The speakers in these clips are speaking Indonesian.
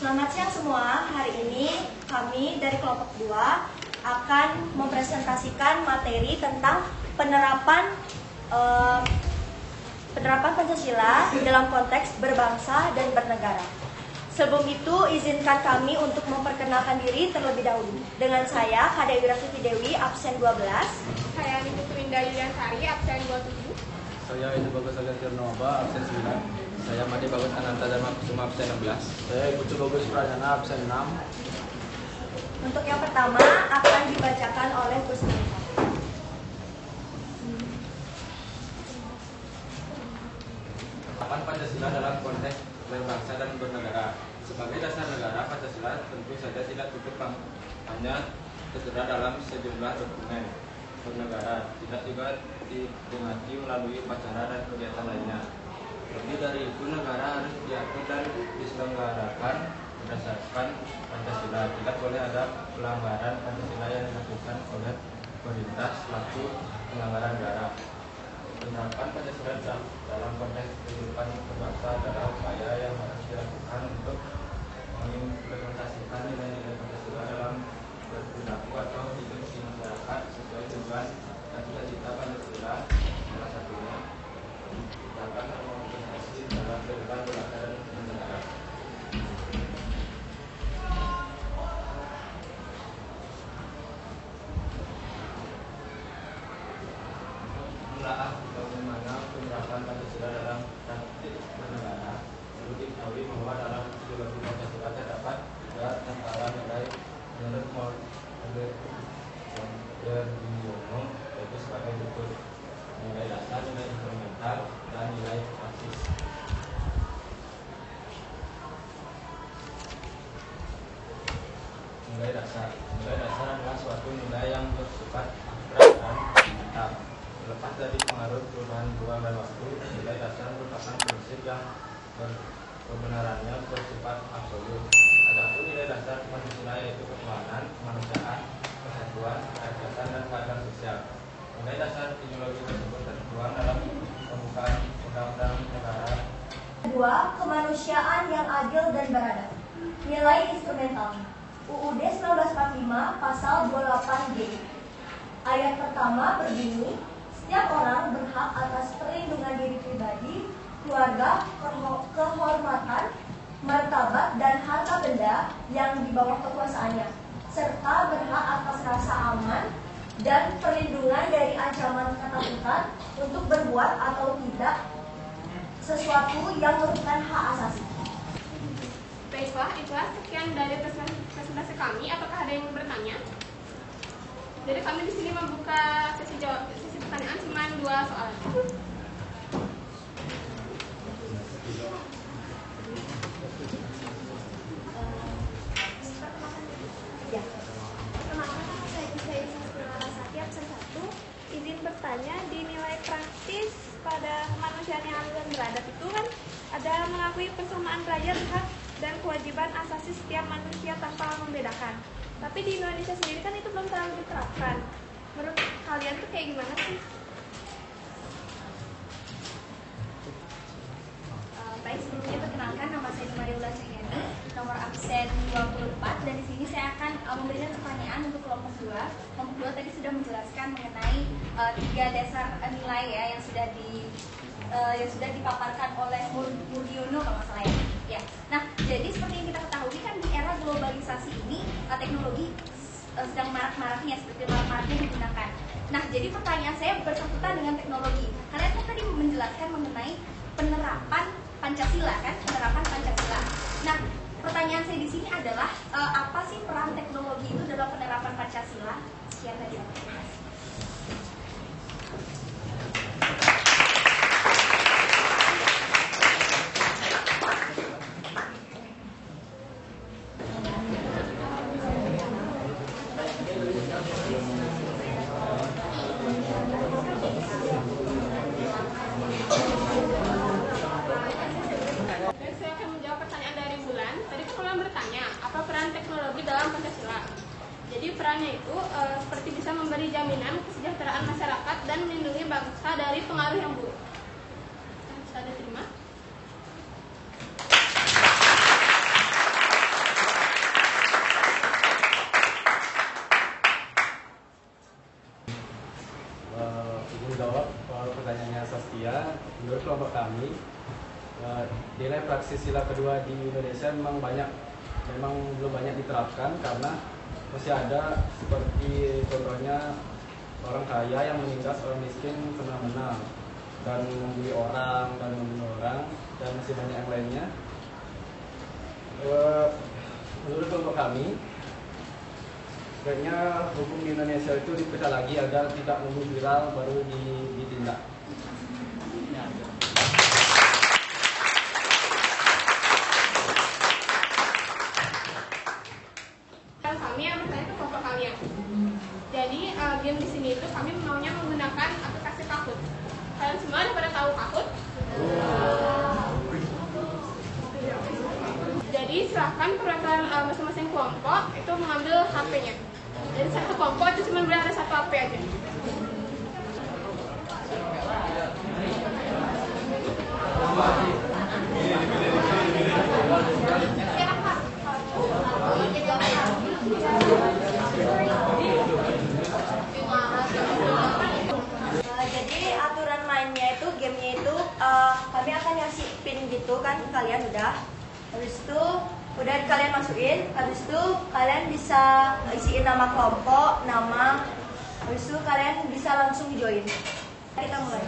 Selamat siang semua. Hari ini kami dari kelompok 2 akan mempresentasikan materi tentang penerapan Pancasila dalam konteks berbangsa dan bernegara. Sebelum itu, izinkan kami untuk memperkenalkan diri terlebih dahulu. Dengan saya, Kak Wirasuti Dewi, absen 12. Saya Niputu Indah Yuliansari, absen 27. Saya Ibu Bagus Alia Tirnova, absen 9. Saya Madi Bagus Ananta Dharma Kusuma, absen 16. Saya Ibu Bagus Pradana, absen 6. Untuk yang pertama akan dibacakan oleh Gus Miftah. Penerapan Pancasila dalam konteks berbangsa dan bernegara. Sebagai dasar negara, Pancasila tentu saja tidak cukup hanya tertera dalam sejumlah dokumen bernegara, tidak juga diperingati melalui upacara dan kegiatan lainnya. Lebih dari itu, negara harus diatur dan diselenggarakan berdasarkan Pancasila. Tidak boleh ada pelanggaran Pancasila yang dilakukan oleh pemerintah selaku penyelenggara negara. Penerapan Pancasila dalam konteks kehidupan berbangsa adalah upaya yang harus dilakukan untuk mengimplementasikan nilai-nilai Pancasila dalam berperilaku atau hidup di masyarakat sesuai tujuan dan cita-cita Pancasila. Salah satunya dapat termanifestasi dalam kehidupan berbangsa dan bernegara. Menelaah bagaimana penerapan Pancasila dalam praktik bernegara, perlu diketahui bahwa dalam ideologi Pancasila terdapat tiga antara nilai menurut Moderno, yaitu sebagai berikut: nilai dasar, nilai instrumental, dan nilai praktis. Nilai dasar adalah suatu nilai yang bersifat abstrak dan fundamental. Terlepas dari pengaruh perubahan ruang dan waktu, nilai dasar merupakan prinsip yang kebenarannya bersifat absolut. Adapun nilai dasar Pancasila yaitu ketuhanan, kemanusiaan, persatuan, keadilan, dan keadilan sosial. Nilai dasar ideologi tersebut tertuang dalam pembukaan Undang-Undang Negara. 2. Kemanusiaan yang adil dan beradab. Nilai instrumental. UUD 1945 Pasal 28G. Ayat pertama berbunyi, setiap orang berhak atas perlindungan diri pribadi, keluarga, kehormatan, martabat, dan harta benda yang di bawah kekuasaannya, serta berhak atas rasa aman dan perlindungan dari ancaman ketakutan untuk berbuat atau tidak sesuatu yang merugikan hak asasi. Baiklah, itulah sekian dari presentasi kami. Apakah ada yang bertanya? Jadi kami di sini membuka sesi pertanyaan cuma 2 soal. Izin bertanya, di nilai praktis pada kemanusiaan yang adil dan beradab itu kan ada mengakui persamaan derajat hak dan kewajiban asasi setiap manusia tanpa membedakan. Tapi di Indonesia sendiri kan itu belum terlalu diterapkan. Menurut kalian tuh kayak gimana sih? Baik, sebelumnya perkenalkan, nama saya Maria Ulan Cahyani, nomor absen 24, dan di sini saya akan memberikan pertanyaan untuk kelompok 2. Kelompok 2 tadi sudah menjelaskan mengenai 3 dasar nilai ya yang sudah dipaparkan oleh Murdiono kalau nggak salah ya. Nah, jadi seperti yang kita ketahui kan di era globalisasi ini teknologi sedang marak-maraknya, seperti marak-maraknya digunakan. Nah, jadi pertanyaan saya bersangkutan dengan teknologi. Karena saya tadi menjelaskan mengenai penerapan Pancasila kan, penerapan Pancasila. Nah, pertanyaan saya di sini adalah apa sih peran teknologi itu dalam penerapan Pancasila? Sekian tadi. Perannya itu seperti bisa memberi jaminan kesejahteraan masyarakat dan melindungi bangsa dari pengaruh yang buruk. Bisa diterima? Pancasila kedua di Indonesia memang belum banyak diterapkan karena masih ada seperti contohnya orang kaya yang menindas orang miskin semena-mena dan membuli orang dan membunuh orang dan masih banyak yang lainnya. Menurut kelompok kami, sebaiknya hukum di Indonesia itu diperiksa lagi agar tidak nunggu viral baru ditindak. Kami yang bertanya ke kelompok kalian. Jadi game di sini itu kami maunya menggunakan aplikasi Kahoot. Kalian semua udah pada tahu Kahoot? Jadi silahkan perwakilan masing-masing kelompok itu mengambil HP-nya. Jadi satu kelompok itu cuma boleh ada satu HP aja. Jadi aturan mainnya itu, gamenya itu kami akan ngasih pin gitu kan ke kalian udah. Habis itu udah kalian masukin, habis itu kalian bisa isiin nama kelompok, nama. Habis itu kalian bisa langsung join. Kita mulai.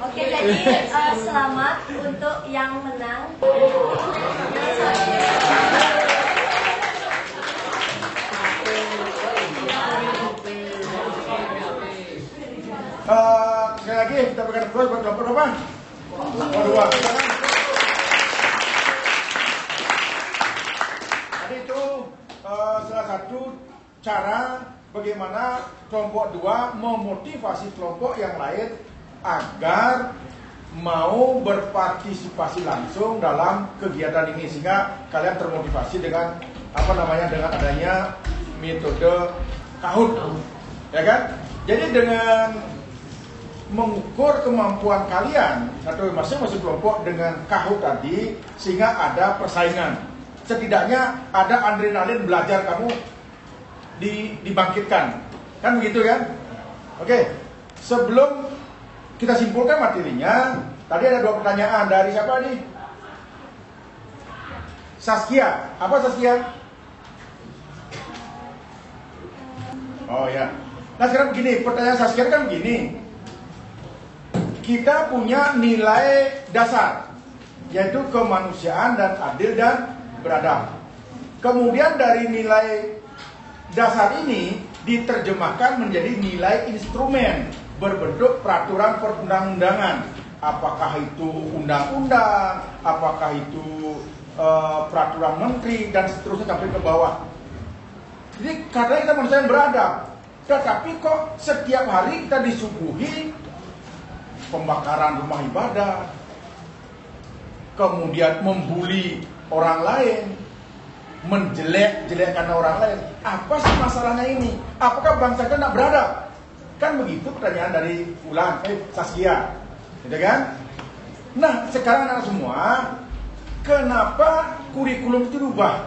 Oke, jadi selamat untuk yang menang. Sekali lagi kita berikan applause buat kelompok apa? Kelompok 2. satu cara bagaimana kelompok 2 memotivasi kelompok yang lain agar mau berpartisipasi langsung dalam kegiatan ini, sehingga kalian termotivasi dengan dengan adanya metode Kahoot, ya kan? Jadi dengan mengukur kemampuan kalian atau masing-masing kelompok dengan Kahoot tadi, sehingga ada persaingan. Setidaknya ada adrenalin belajar kamu dibangkitkan, kan begitu kan? Oke, sebelum kita simpulkan materinya, tadi ada 2 pertanyaan dari siapa nih? Saskia. Apa Saskia? Oh ya. Nah sekarang begini, pertanyaan Saskia kan begini. Kita punya nilai dasar, yaitu kemanusiaan dan adil dan beradab. Kemudian dari nilai dasar ini diterjemahkan menjadi nilai instrumen berbentuk peraturan perundang-undangan. Apakah itu undang-undang, apakah itu peraturan menteri, dan seterusnya sampai ke bawah. Jadi katanya kita manusia yang beradab, tetapi kok setiap hari kita disuguhi pembakaran rumah ibadah, kemudian membuli orang lain, menjelek-jelekkan orang lain. Apa sih masalahnya ini? Apakah bangsa kita tidak beradab? Kan begitu pertanyaan dari Saskia, gitu kan? Nah sekarang anak semua, kenapa kurikulum itu dirubah?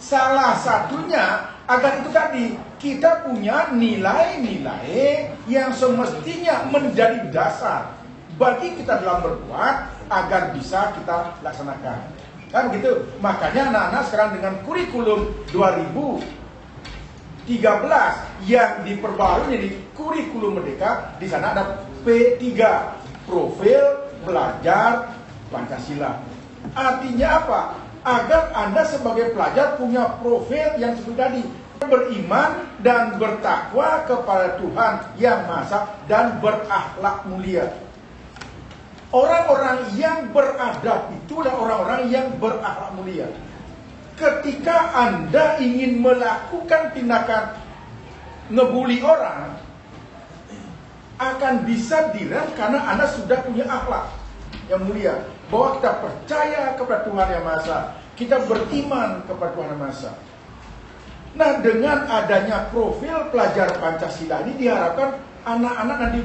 Salah satunya agar itu tadi, kita punya nilai-nilai yang semestinya menjadi dasar bagi kita dalam berbuat agar bisa kita laksanakan. Kan begitu. Makanya anak-anak sekarang dengan kurikulum 2013 yang diperbarui jadi kurikulum merdeka, di sana ada P3, profil belajar Pancasila. Artinya apa? Agar Anda sebagai pelajar punya profil yang seperti tadi, beriman dan bertakwa kepada Tuhan Yang Maha Esa dan berakhlak mulia. Orang-orang yang beradab itu adalah orang-orang yang berakhlak mulia. Ketika Anda ingin melakukan tindakan ngebully orang, akan bisa direm karena Anda sudah punya akhlak yang mulia. Bahwa kita percaya kepada Tuhan Yang Maha Esa, kita beriman kepada Tuhan Yang Maha Esa. Nah, dengan adanya profil pelajar Pancasila ini diharapkan anak-anak nanti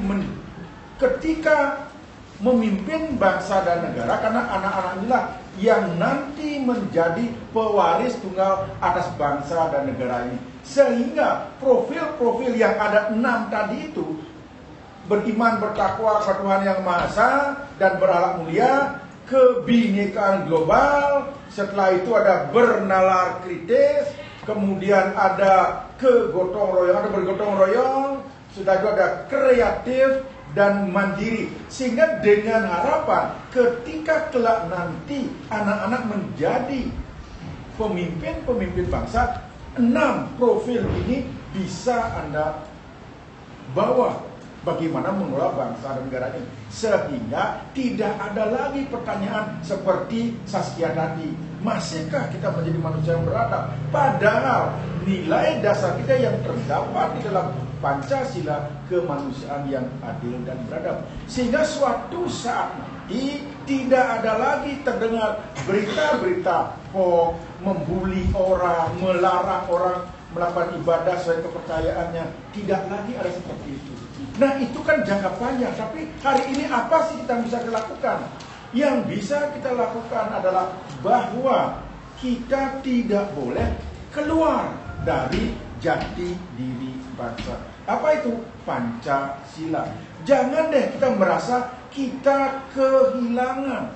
ketika memimpin bangsa dan negara, karena anak-anak inilah yang nanti menjadi pewaris tunggal atas bangsa dan negara ini. Sehingga profil-profil yang ada 6 tadi itu, beriman bertakwa kepada Tuhan Yang Maha Esa dan berakhlak mulia, kebinekaan global, setelah itu ada bernalar kritis, kemudian ada kegotong royong, ada bergotong royong, sudah itu ada kreatif dan mandiri. Sehingga dengan harapan ketika kelak nanti anak-anak menjadi pemimpin-pemimpin bangsa, 6 profil ini bisa Anda bawa bagaimana mengelola bangsa dan negara ini, sehingga tidak ada lagi pertanyaan seperti Saskia tadi, masihkah kita menjadi manusia yang beradab? Padahal nilai dasar kita yang terdapat di dalam Pancasila, kemanusiaan yang adil dan beradab, sehingga suatu saat nanti tidak ada lagi terdengar berita-berita hoax, membuli orang, melarang orang melakukan ibadah sesuai kepercayaannya. Tidak lagi ada seperti itu. Nah itu kan jangka panjang, tapi hari ini apa sih kita bisa lakukan? Yang bisa kita lakukan adalah bahwa kita tidak boleh keluar dari jati diri bangsa. Apa itu? Pancasila. Jangan deh kita merasa kita kehilangan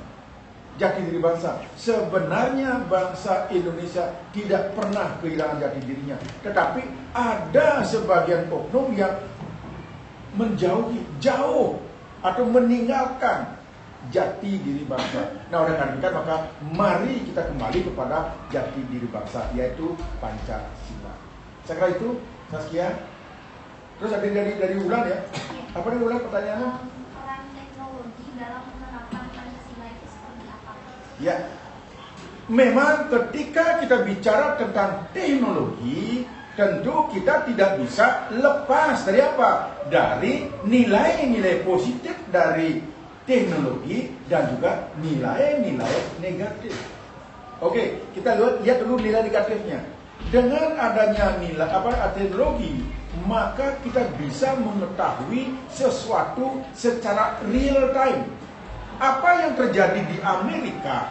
jati diri bangsa. Sebenarnya bangsa Indonesia tidak pernah kehilangan jati dirinya, tetapi ada sebagian oknum yang menjauhi, jauh atau meninggalkan jati diri bangsa. Nah, oleh karena itu maka mari kita kembali kepada jati diri bangsa, yaitu Pancasila. Saya kira itu, Saskia. Terus ada dari Ulan ya. Apa nih Ulan pertanyaannya? Peran teknologi dalam menerapkan Pancasila itu seperti apa? Ya. memang ketika kita bicara tentang teknologi, tentu kita tidak bisa lepas dari apa? Dari nilai-nilai positif dari teknologi dan juga nilai-nilai negatif. Oke, kita lihat dulu nilai negatifnya. Dengan adanya nilai teknologi, maka kita bisa mengetahui sesuatu secara real time. Apa yang terjadi di Amerika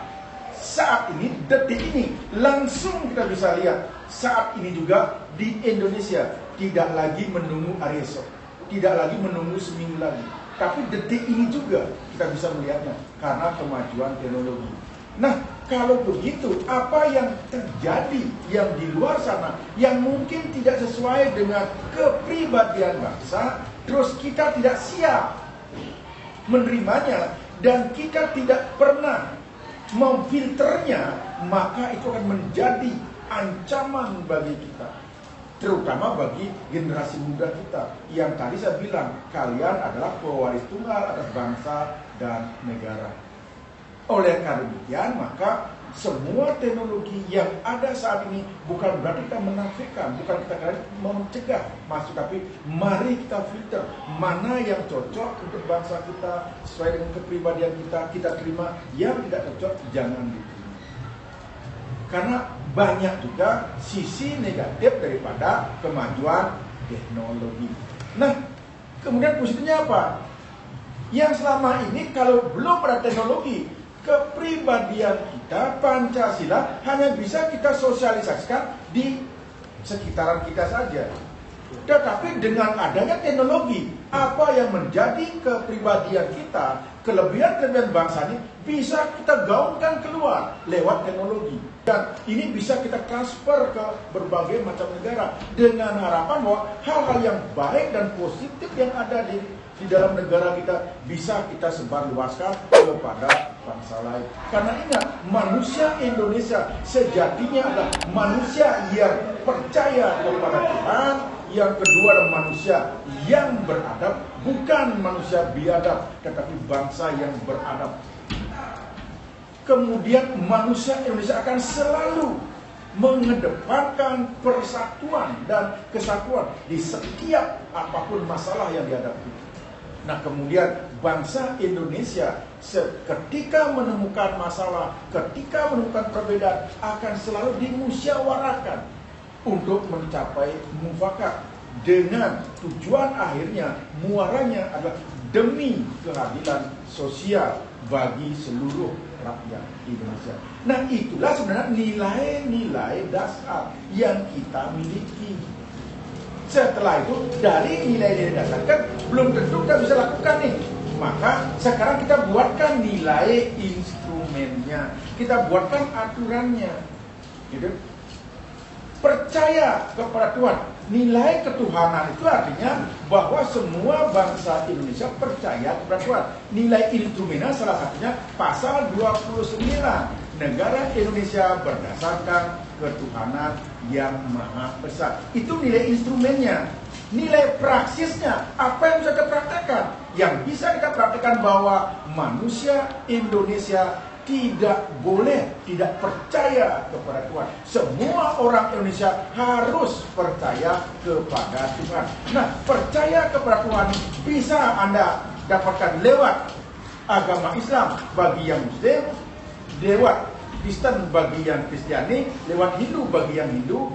saat ini, detik ini, langsung kita bisa lihat. Saat ini juga di Indonesia, tidak lagi menunggu hari esok, tidak lagi menunggu seminggu lagi, tapi detik ini juga kita bisa melihatnya karena kemajuan teknologi. Nah, kalau begitu, apa yang terjadi yang di luar sana yang mungkin tidak sesuai dengan kepribadian bangsa, terus kita tidak siap menerimanya dan kita tidak pernah memfilternya, maka itu akan menjadi ancaman bagi kita, terutama bagi generasi muda kita yang tadi saya bilang kalian adalah pewaris tunggal atas bangsa dan negara. Oleh karena demikian, maka semua teknologi yang ada saat ini bukan berarti kita menafikan, bukan kita mencegah masuk, tapi mari kita filter mana yang cocok untuk bangsa kita sesuai dengan kepribadian kita terima, yang tidak cocok jangan diterima. Karena banyak juga sisi negatif daripada kemajuan teknologi. Nah, kemudian positifnya apa? Yang selama ini kalau belum ada teknologi, kepribadian kita, Pancasila, hanya bisa kita sosialisasikan di sekitaran kita saja. Tetapi dengan adanya teknologi, apa yang menjadi kepribadian kita, kelebihan-kelebihan bangsa ini bisa kita gaungkan keluar lewat teknologi. Dan ini bisa kita transfer ke berbagai macam negara dengan harapan bahwa hal-hal yang baik dan positif yang ada di dalam negara kita bisa kita sebarluaskan kepada bangsa lain. Karena ingat, manusia Indonesia sejatinya adalah manusia yang percaya kepada Tuhan. Yang kedua adalah manusia yang beradab, bukan manusia biadab, tetapi bangsa yang beradab. Kemudian manusia Indonesia akan selalu mengedepankan persatuan dan kesatuan di setiap apapun masalah yang dihadapi. Nah, kemudian bangsa Indonesia ketika menemukan masalah, ketika menemukan perbedaan, akan selalu dimusyawarahkan untuk mencapai mufakat dengan tujuan akhirnya muaranya adalah demi keadilan sosial bagi seluruh rakyat Indonesia. Nah, itulah sebenarnya nilai-nilai dasar yang kita miliki. Setelah itu dari nilai-nilai dasar kan belum tentu kita bisa lakukan nih. Maka sekarang kita buatkan nilai instrumennya, kita buatkan aturannya, gitu. Percaya kepada Tuhan. Nilai ketuhanan itu artinya bahwa semua bangsa Indonesia percaya kepada Tuhan. Nilai instrumennya salah satunya pasal 29. Negara Indonesia berdasarkan ketuhanan yang maha besar. Itu nilai instrumennya. Nilai praksisnya, apa yang bisa kita praktekkan? Yang bisa kita praktekkan bahwa manusia Indonesia tidak boleh tidak percaya kepada Tuhan. Semua orang Indonesia harus percaya kepada Tuhan. Nah, percaya kepada Tuhan bisa Anda dapatkan lewat agama Islam bagi yang Muslim, lewat Kristen bagi yang Kristiani, lewat Hindu bagi yang Hindu,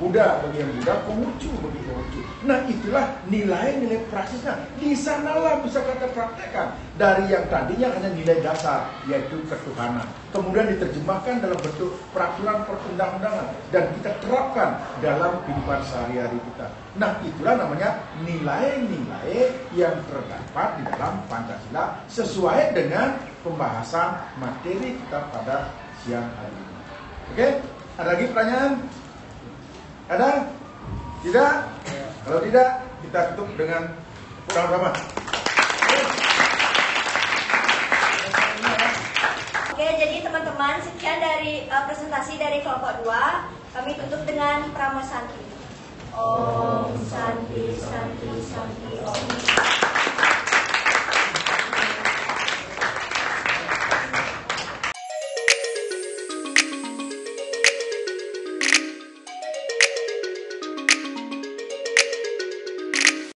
Buddha bagi yang Buddha, Konghucu bagi Konghucu. Nah, itulah nilai-nilai praksisnya. Di sanalah bisa kita praktekkan dari yang tadinya hanya nilai dasar, yaitu ketuhanan. Kemudian diterjemahkan dalam bentuk peraturan perundang-undangan dan kita terapkan dalam kehidupan sehari-hari kita. Nah, itulah namanya nilai-nilai yang terdapat di dalam Pancasila sesuai dengan pembahasan materi kita pada siang hari ini. Oke, ada lagi pertanyaan? Ada? Tidak? Kalau tidak, kita tutup dengan bersama-sama. Oke, jadi teman-teman, sekian dari presentasi dari kelompok 2. Kami tutup dengan Pramo Santi. Om Santi Santi Santi Om.